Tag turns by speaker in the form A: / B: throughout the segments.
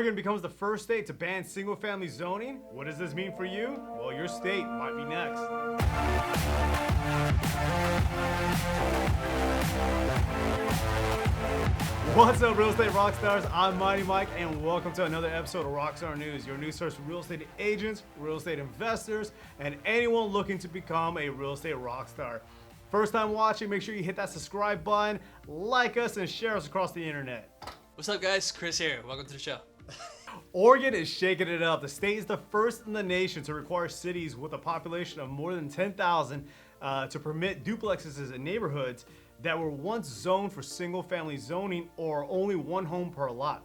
A: Oregon becomes the first state to ban single-family zoning. What does this mean for you? Well, your state might be next. What's up, real estate rock stars? I'm Mighty Mike, and welcome to another episode of Rockstar News, your news source for real estate agents, real estate investors, and anyone looking to become a real estate rock star. First time watching, make sure you hit that subscribe button, like us, and share us across the internet.
B: What's up, guys? Chris here. Welcome to the show.
A: Oregon is shaking it up. The state is the first in the nation to require cities with a population of more than 10,000 to permit duplexes in neighborhoods that were once zoned for single-family zoning or only one home per lot.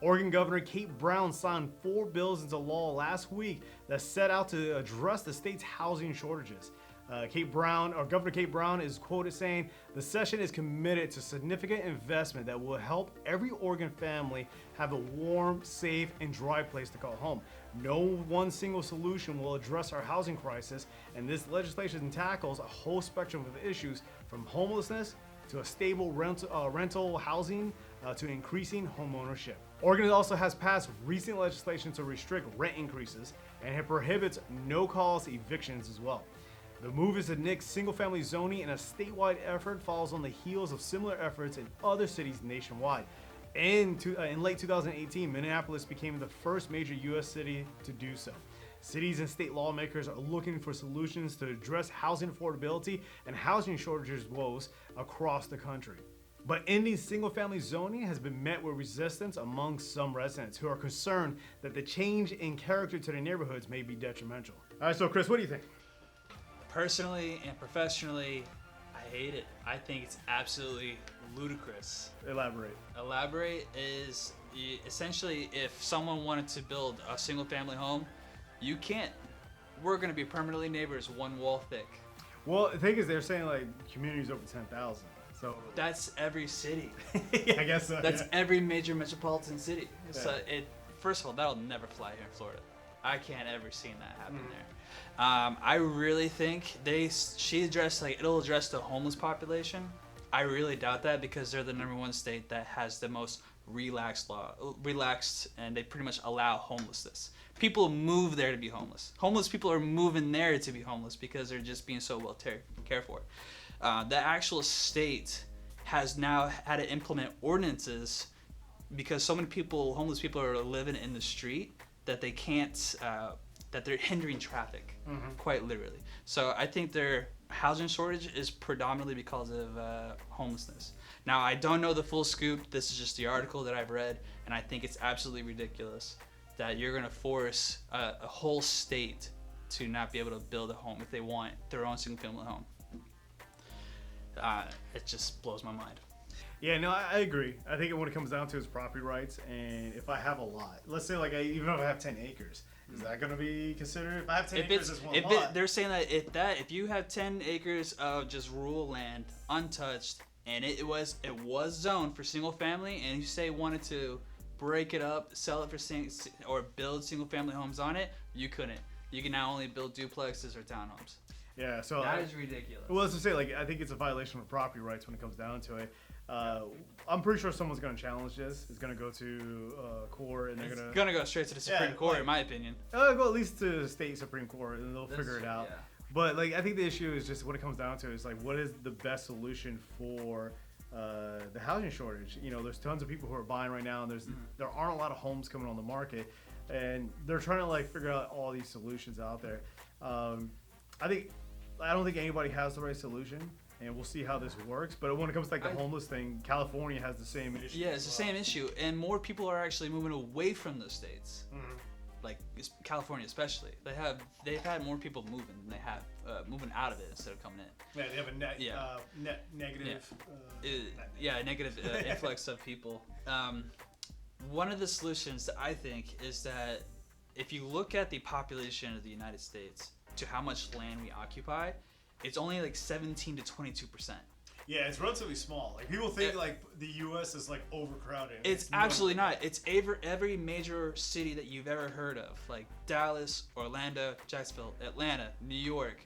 A: Oregon Governor Kate Brown signed 4 bills into law last week that set out to address the state's housing shortages. Governor Kate Brown is quoted saying, "The session is committed to significant investment that will help every Oregon family have a warm, safe, and dry place to call home. No one single solution will address our housing crisis, and this legislation tackles a whole spectrum of issues from homelessness to a stable rental housing to increasing home ownership." Oregon also has passed recent legislation to restrict rent increases, and it prohibits no-cause evictions as well. The move is to nix single-family zoning, and a statewide effort follows on the heels of similar efforts in other cities nationwide. In late 2018, Minneapolis became the first major U.S. city to do so. Cities and state lawmakers are looking for solutions to address housing affordability and housing shortages woes across the country. But ending single-family zoning has been met with resistance among some residents who are concerned that the change in character to their neighborhoods may be detrimental. All right, so Chris, what do you think?
B: Personally and professionally, I hate it. I think it's absolutely ludicrous.
A: Elaborate.
B: Elaborate is essentially if someone wanted to build a single family home, you can't. We're going to be permanently neighbors, one wall thick.
A: Well, the thing is, they're saying like communities over 10,000. So
B: that's every city.
A: Yeah, I guess so.
B: That's
A: yeah.
B: Every major metropolitan city.
A: Yeah.
B: So first of all, that'll never fly here in Florida. I can't ever see that happen there. I really think it'll address the homeless population. I really doubt that because they're the #1 state that has the most relaxed, and they pretty much allow homelessness. People move there to be homeless. Homeless people are moving there to be homeless because they're just being so well cared for. The actual state has now had to implement ordinances because so many homeless people are living in the street that they can't, that they're hindering traffic, quite literally. So I think their housing shortage is predominantly because of homelessness. Now, I don't know the full scoop. This is just the article that I've read, and I think it's absolutely ridiculous that you're going to force a whole state to not be able to build a home if they want their own single-family home. It just blows my mind.
A: Yeah, no, I agree. I think what it comes down to is property rights, and if I have a lot, let's say even if I have 10 acres, is that going to be considered? If I have 10 acres as one lot?
B: They're saying that if you have 10 acres of just rural land, untouched, and it was zoned for single family, and you say wanted to break it up, sell it for or build single family homes on it, you couldn't. You can now only build duplexes or townhomes.
A: Yeah, so
B: that is ridiculous.
A: Well, let's just say, I think it's a violation of property rights when it comes down to it. I'm pretty sure someone's going to challenge this. It's going to go to court, and they're going to
B: go straight to the Supreme Court, in my opinion.
A: Go at least to the state Supreme Court, and they'll figure it out.
B: Yeah.
A: But I think the issue is just what it comes down to is what is the best solution for the housing shortage? There's tons of people who are buying right now, and there aren't a lot of homes coming on the market, and they're trying to figure out all these solutions out there. I don't think anybody has the right solution, and we'll see how this works. But when it comes to the homeless thing, California has the same issue.
B: Yeah, it's the same issue, and more people are actually moving away from those states. California especially. They've had more people moving than they have moving out of it instead of coming in.
A: Yeah, they have a negative.
B: Negative influx of people. One of the solutions that I think is that if you look at the population of the United States to how much land we occupy, it's only 17 to 22%.
A: Yeah, it's relatively small. People think the U.S. is overcrowded.
B: It's absolutely not. It's every major city that you've ever heard of, like Dallas, Orlando, Jacksonville, Atlanta, New York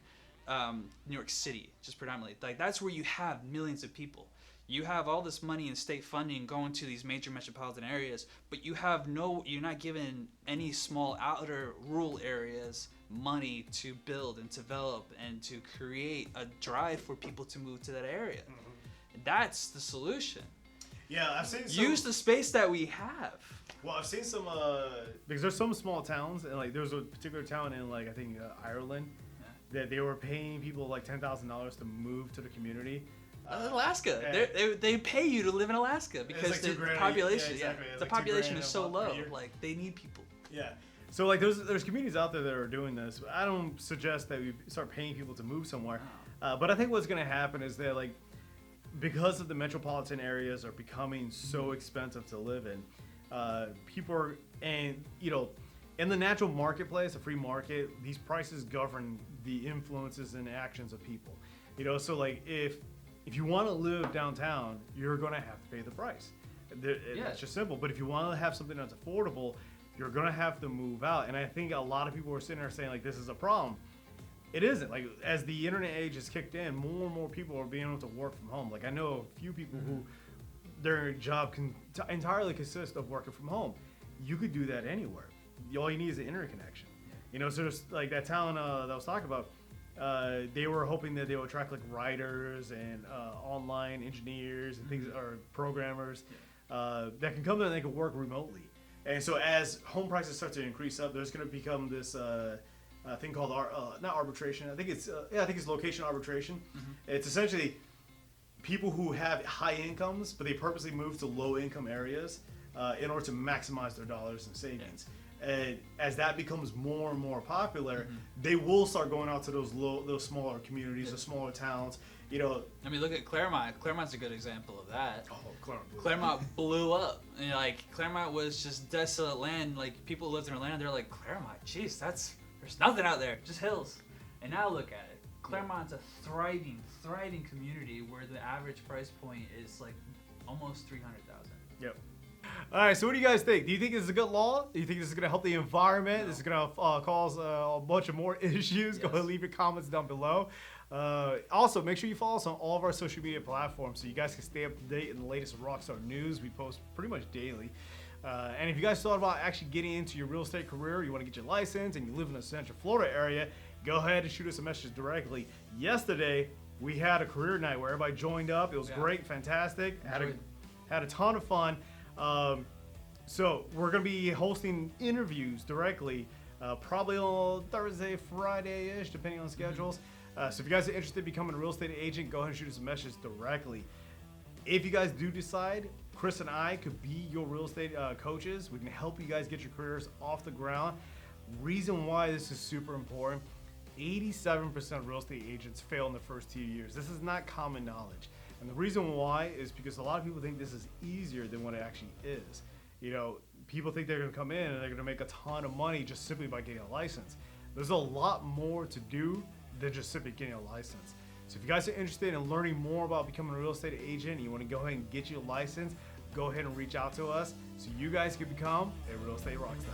B: City, just predominantly. That's where you have millions of people. You have all this money in state funding going to these major metropolitan areas, but you're not given any small outer rural areas money to build and develop and to create a drive for people to move to that area. That's the solution.
A: Yeah, I've seen some,
B: Use the space that we have.
A: well, I've seen some because there's some small towns, and like there's a particular town in like I think Ireland that they were paying people like $10,000 to move to the community.
B: Alaska.
A: Yeah.
B: They pay you to live in Alaska because
A: like
B: the
A: $2,000
B: population,
A: yeah, exactly. It's
B: the
A: like
B: population
A: $2,000
B: is so
A: a
B: low.
A: year.
B: Like they need people.
A: Yeah. So like there's communities out there that are doing this. I don't suggest that we start paying people to move somewhere, but I think what's going to happen is that like because of the metropolitan areas are becoming so expensive to live in, people are, and you know, in the natural marketplace, the free market, these prices govern the influences and actions of people. You know, so like if you want to live downtown, you're going to have to pay the price. It's just simple. But if you want to have something that's affordable, you're going to have to move out. And I think a lot of people are sitting there saying like this is a problem. It isn't. Like as the internet age has kicked in, more and more people are being able to work from home. Like I know a few people who their job can entirely consist of working from home. You could do that anywhere. All you need is an internet connection. You know, so just like that town that I was talking about, they were hoping that they would attract like writers and online engineers and things, or programmers that can come in and they can work remotely. And so as home prices start to increase up, there's going to become this thing called not arbitration. I think it's location arbitration. It's essentially people who have high incomes, but they purposely move to low income areas in order to maximize their dollars and savings. And as that becomes more and more popular, they will start going out to those smaller communities, the smaller towns. You know,
B: I mean, look at Claremont. Claremont a good example of that.
A: oh,
B: Claremont blew up. And, like Claremont was just desolate land. Like people who lived in Atlanta, they're like, Claremont, jeez, there's nothing out there, just hills. And now look at it. Claremont's a thriving community where the average price point is like almost $300,000.
A: Yep. All right, so what do you guys think? Do you think this is a good law? Do you think this is going to help the environment?
B: No.
A: This is going to cause a bunch of more issues? Go ahead and leave your comments down below. Also, make sure you follow us on all of our social media platforms so you guys can stay up to date in the latest Rockstar news. We post pretty much daily. And if you guys thought about actually getting into your real estate career, you want to get your license, and you live in the Central Florida area, go ahead and shoot us a message directly. Yesterday, we had a career night where everybody joined up. It was great, fantastic. Had a ton of fun. So we're going to be hosting interviews directly, probably on Thursday, Friday-ish, depending on schedules. So if you guys are interested in becoming a real estate agent, go ahead and shoot us a message directly. If you guys do decide, Chris and I could be your real estate coaches. We can help you guys get your careers off the ground. Reason why this is super important, 87% of real estate agents fail in the first 2 years. This is not common knowledge. And the reason why is because a lot of people think this is easier than what it actually is. You know, people think they're going to come in and they're going to make a ton of money just simply by getting a license. There's a lot more to do than just simply getting a license. So if you guys are interested in learning more about becoming a real estate agent and you want to go ahead and get your license, go ahead and reach out to us so you guys can become a real estate rockstar.